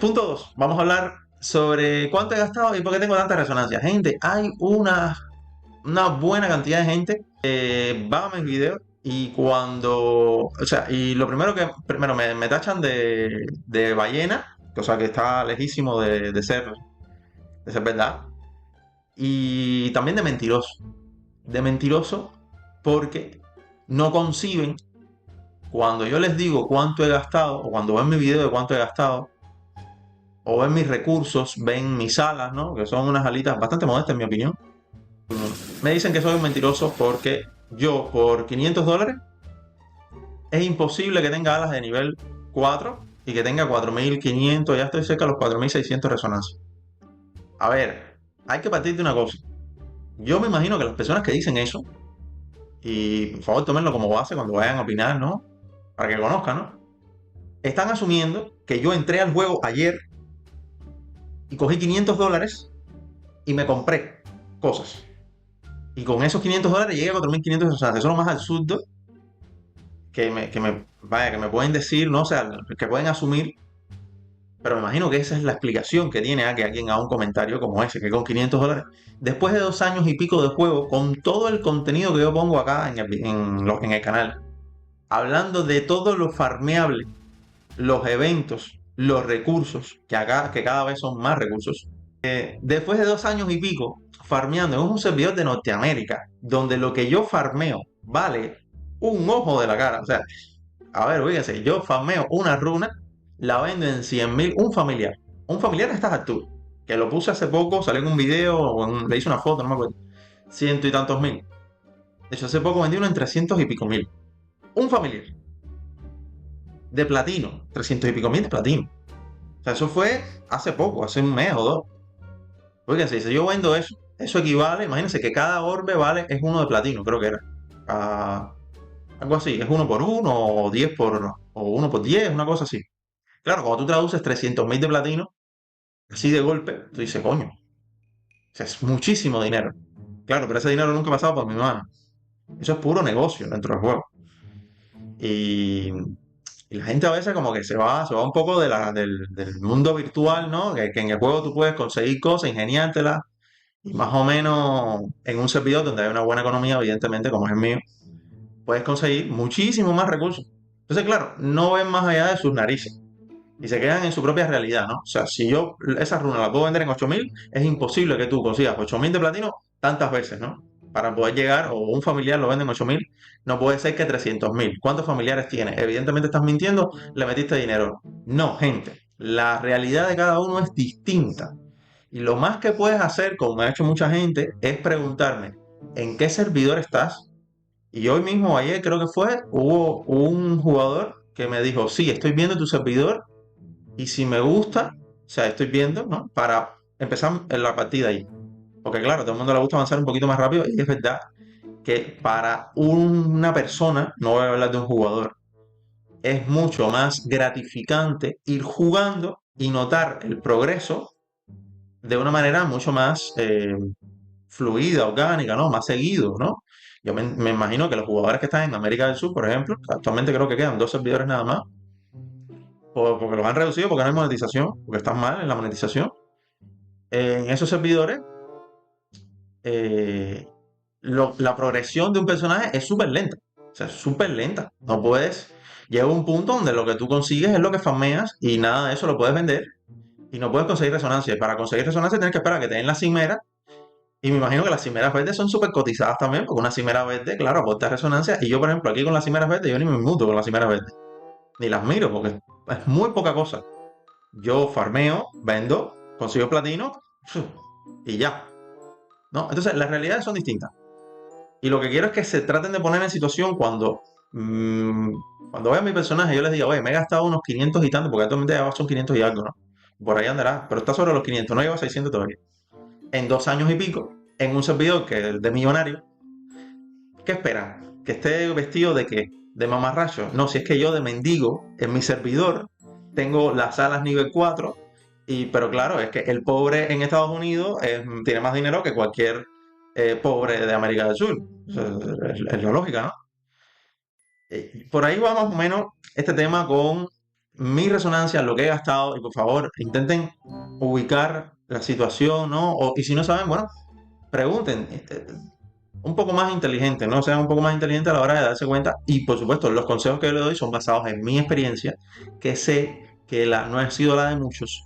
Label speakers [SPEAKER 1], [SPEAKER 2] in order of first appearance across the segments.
[SPEAKER 1] Punto 2. Vamos a hablar sobre cuánto he gastado y por qué tengo tanta resonancia. Gente, hay una buena cantidad de gente que va a mis videos y o sea, y lo primero me tachan de ballena, o sea, que está lejísimo de ser verdad, y también de mentiroso porque no conciben cuando yo les digo cuánto he gastado, o cuando ven mi video de cuánto he gastado, o ven mis recursos, ven mis alas, ¿no? Que son unas alitas bastante modestas en mi opinión. Me dicen que soy un mentiroso porque yo por $500 es imposible que tenga alas de nivel 4 y que tenga 4500, ya estoy cerca de los 4600 resonancias. A ver, hay que partir de una cosa. Yo me imagino que las personas que dicen eso, y por favor tómenlo como base cuando vayan a opinar, ¿no? Para que conozcan, ¿no? Están asumiendo que yo entré al juego ayer y cogí $500 y me compré cosas. Y con esos $500 llegué a 4500 resonancias. Eso es lo más absurdo vaya, que me pueden decir, ¿no? O sea, que pueden asumir, pero me imagino que esa es la explicación que tiene a que alguien haga un comentario como ese, que con $500, después de 2 años y pico de juego, con todo el contenido que yo pongo acá en el canal, hablando de todo lo farmeable, los eventos, los recursos, que cada vez son más recursos, después de 2 años y pico farmeando en un servidor de Norteamérica, donde lo que yo farmeo vale un ojo de la cara, o sea, a ver, fíjense, yo farmeo una runa, la vendo en 100.000, un familiar de estas alturas, que lo puse hace poco, salió en un video, le hice una foto, no me acuerdo, ciento y tantos mil. De hecho, hace poco vendí uno en 300 y pico mil. Un familiar de platino, 300 y pico mil de platino. O sea, eso fue hace poco, hace un mes o dos. Fíjense, si yo vendo eso, eso equivale, imagínense que cada orbe vale, es uno de platino, creo que era. Ah, algo así, es uno por uno, o 10 o uno por 10, una cosa así. Claro, cuando tú traduces 300.000 de platino, así de golpe, tú dices, coño, o sea, es muchísimo dinero. Claro, pero ese dinero nunca ha pasado por mi mano. Eso es puro negocio dentro del juego. Y, y la gente a veces como que se va un poco del mundo virtual, ¿no? Que en el juego tú puedes conseguir cosas, ingeniártelas, y más o menos en un servidor donde hay una buena economía, evidentemente, como es el mío, puedes conseguir muchísimo más recursos. Entonces, claro, no ven más allá de sus narices y se quedan en su propia realidad, ¿no? O sea, si yo esa runa la puedo vender en 8.000, es imposible que tú consigas 8.000 de platino tantas veces, ¿no? Para poder llegar, o un familiar lo vende en 8.000, no puede ser que 300.000. ¿Cuántos familiares tienes? Evidentemente estás mintiendo, le metiste dinero. No, gente, la realidad de cada uno es distinta. Y lo más que puedes hacer, como ha hecho mucha gente, es preguntarme, ¿en qué servidor estás? Y hoy mismo, ayer creo que fue, hubo un jugador que me dijo, sí, estoy viendo tu servidor y si me gusta, o sea, estoy viendo, ¿no? Para empezar en la partida ahí. Porque claro, a todo el mundo le gusta avanzar un poquito más rápido y es verdad que para una persona, no voy a hablar de un jugador, es mucho más gratificante ir jugando y notar el progreso de una manera mucho más fluida, orgánica, ¿no? Más seguido, ¿no? Yo me imagino que los jugadores que están en América del Sur, por ejemplo, actualmente creo que quedan 2 servidores nada más, porque los han reducido porque no hay monetización, porque están mal en la monetización. En esos servidores, eh, la progresión de un personaje es súper lenta. O sea, es súper lenta. No puedes. Llega un punto donde lo que tú consigues es lo que farmeas y nada de eso lo puedes vender y no puedes conseguir resonancia. Y para conseguir resonancia tienes que esperar a que te den la cimera. Y me imagino que las cimeras verdes son súper cotizadas también, porque una cimera verde, claro, aporta resonancia. Y yo, por ejemplo, aquí con las cimeras verdes, yo ni me muto con las cimeras verdes. Ni las miro, porque es muy poca cosa. Yo farmeo, vendo, consigo platino y ya. ¿No? Entonces, las realidades son distintas. Y lo que quiero es que se traten de poner en situación mm, cuando vean mi personaje, yo les diga, oye, me he gastado unos 500 y tanto, porque actualmente ya son 500 y algo, ¿no? Por ahí andará, pero está sobre los 500, no lleva 600 todavía. En 2 años y pico, en un servidor que es de millonario, ¿qué esperan? ¿Que esté vestido de qué? ¿De mamarracho? No, si es que yo de mendigo en mi servidor tengo las alas nivel 4, pero claro, es que el pobre en Estados Unidos tiene más dinero que cualquier pobre de América del Sur. O sea, es la lógica, ¿no? Por ahí va más o menos este tema con mi resonancia, lo que he gastado, y por favor, intenten ubicar la situación, ¿no? Y si no saben, bueno, pregunten. Un poco más inteligente, ¿no? Sean un poco más inteligentes a la hora de darse cuenta. Y por supuesto, los consejos que yo le doy son basados en mi experiencia, que sé que no ha sido la de muchos.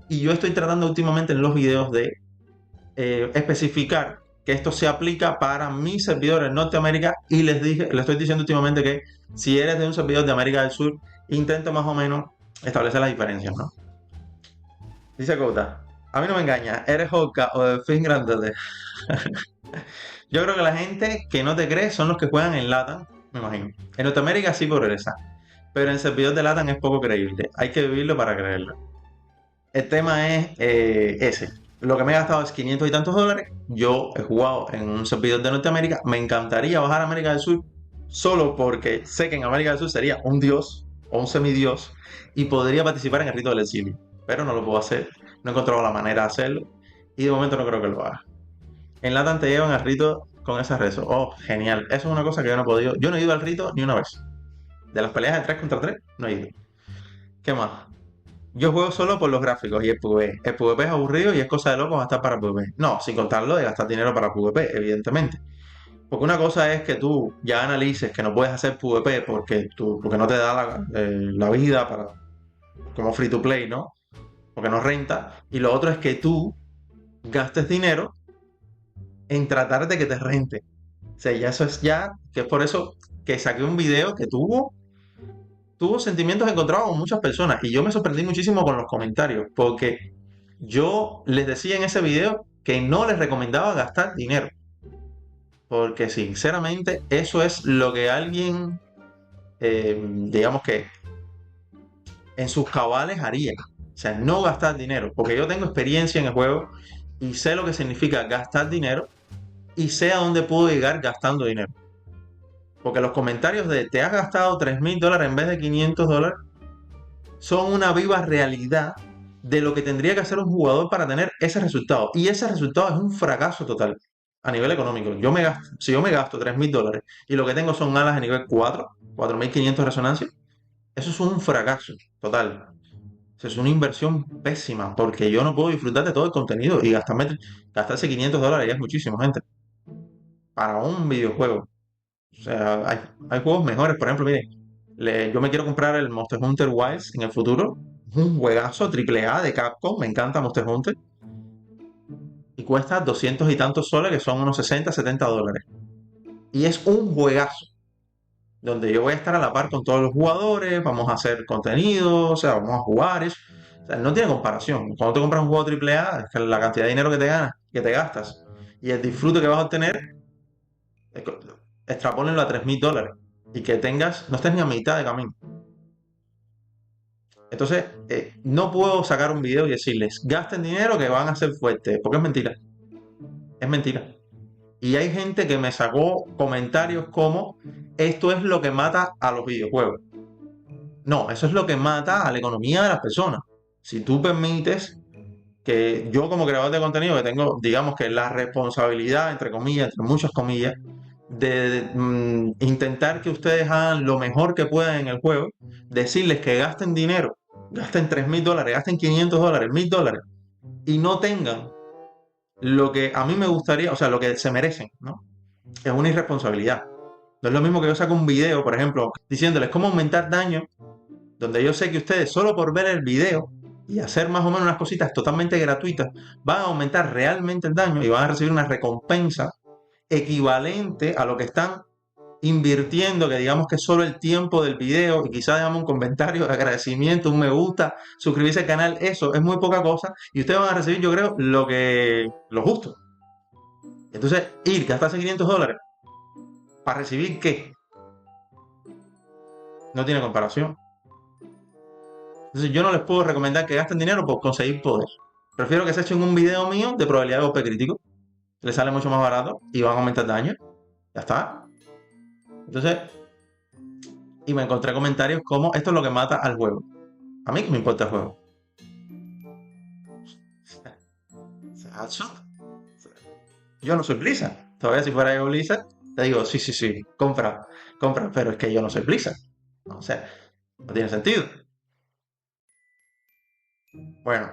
[SPEAKER 1] Y yo estoy tratando últimamente en los videos de especificar que esto se aplica para mis servidores en Norteamérica. Y les estoy diciendo últimamente que si eres de un servidor de América del Sur, intenta más o menos establecer las diferencias, ¿no? Dice Kota, a mí no me engaña, ¿eres Hoka o de Fin Grande? Yo creo que la gente que no te cree son los que juegan en LATAM, me imagino. En Norteamérica sí progresa, pero en servidor de LATAM es poco creíble. Hay que vivirlo para creerlo. El tema es ese. Lo que me he gastado es 500 y tantos dólares. Yo he jugado en un servidor de Norteamérica. Me encantaría bajar a América del Sur solo porque sé que en América del Sur sería un dios o un semidios y podría participar en el rito del exilio. Pero no lo puedo hacer. No he encontrado la manera de hacerlo y de momento no creo que lo haga. En LATAM te llevan al rito con ese rezo. Oh, genial. Eso es una cosa que yo no he podido. Yo no he ido al rito ni una vez. De las peleas de 3 contra 3, no he ido. ¿Qué más? Yo juego solo por los gráficos y el PvP. El PvP es aburrido y es cosa de locos gastar para PvP. No, sin contarlo de gastar dinero para PvP, evidentemente. Porque una cosa es que tú ya analices que no puedes hacer PvP porque no te da la vida para, como free to play, ¿no? Porque no renta. Y lo otro es que tú gastes dinero en tratar de que te rente. O sea, ya eso es ya, que es por eso que saqué un video que tuvo sentimientos encontrados con muchas personas y yo me sorprendí muchísimo con los comentarios porque yo les decía en ese video que no les recomendaba gastar dinero porque sinceramente eso es lo que alguien, digamos que en sus cabales haría. O sea, no gastar dinero porque yo tengo experiencia en el juego y sé lo que significa gastar dinero y sé a dónde puedo llegar gastando dinero. Porque los comentarios de te has gastado $3.000 en vez de $500 son una viva realidad de lo que tendría que hacer un jugador para tener ese resultado. Y ese resultado es un fracaso total a nivel económico. Si yo me gasto $3.000 y lo que tengo son alas a nivel 4.500 de resonancia, eso es un fracaso total. Eso es una inversión pésima porque yo no puedo disfrutar de todo el contenido y gastarse $500 ya es muchísimo, gente, para un videojuego. O sea, hay juegos mejores. Por ejemplo, mire, yo me quiero comprar el Monster Hunter Wilds en el futuro. Es un juegazo triple A de Capcom. Me encanta Monster Hunter. Y cuesta 200 y tantos soles, que son unos 60, $70. Y es un juegazo. Donde yo voy a estar a la par con todos los jugadores. Vamos a hacer contenido. O sea, vamos a jugar. O sea, no tiene comparación. Cuando te compras un juego triple A, es que la cantidad de dinero que te ganas, que te gastas, y el disfrute que vas a obtener, extrapólenlo a $3.000 y que no estés ni a mitad de camino. Entonces, no puedo sacar un video y decirles, gasten dinero que van a ser fuertes, porque es mentira. Es mentira. Y hay gente que me sacó comentarios como, esto es lo que mata a los videojuegos. No, eso es lo que mata a la economía de las personas. Si tú permites que yo como creador de contenido, que tengo, digamos que la responsabilidad, entre comillas, entre muchas comillas, de intentar que ustedes hagan lo mejor que puedan en el juego, decirles que gasten dinero, gasten $3.000, gasten $500, $1.000 y no tengan lo que a mí me gustaría, o sea, lo que se merecen, ¿no? Es una irresponsabilidad. No es lo mismo que yo saco un video, por ejemplo, diciéndoles cómo aumentar daño, donde yo sé que ustedes solo por ver el video y hacer más o menos unas cositas totalmente gratuitas, van a aumentar realmente el daño y van a recibir una recompensa equivalente a lo que están invirtiendo, que digamos que es solo el tiempo del video y quizás dejamos un comentario de agradecimiento, un me gusta, suscribirse al canal, eso es muy poca cosa y ustedes van a recibir, yo creo, lo justo. Entonces, gastarse $500 para recibir qué, no tiene comparación. Entonces, yo no les puedo recomendar que gasten dinero por conseguir poder. Prefiero que se echen un video mío de probabilidad de golpe crítico, les sale mucho más barato y van a aumentar daño. Ya está. Entonces, y me encontré comentarios como esto es lo que mata al juego. A mí que me importa el juego. Yo no soy Blizzard. Todavía si fuera yo Blizzard, te digo, sí, compra, pero es que yo no soy Blizzard. O sea, no tiene sentido. Bueno,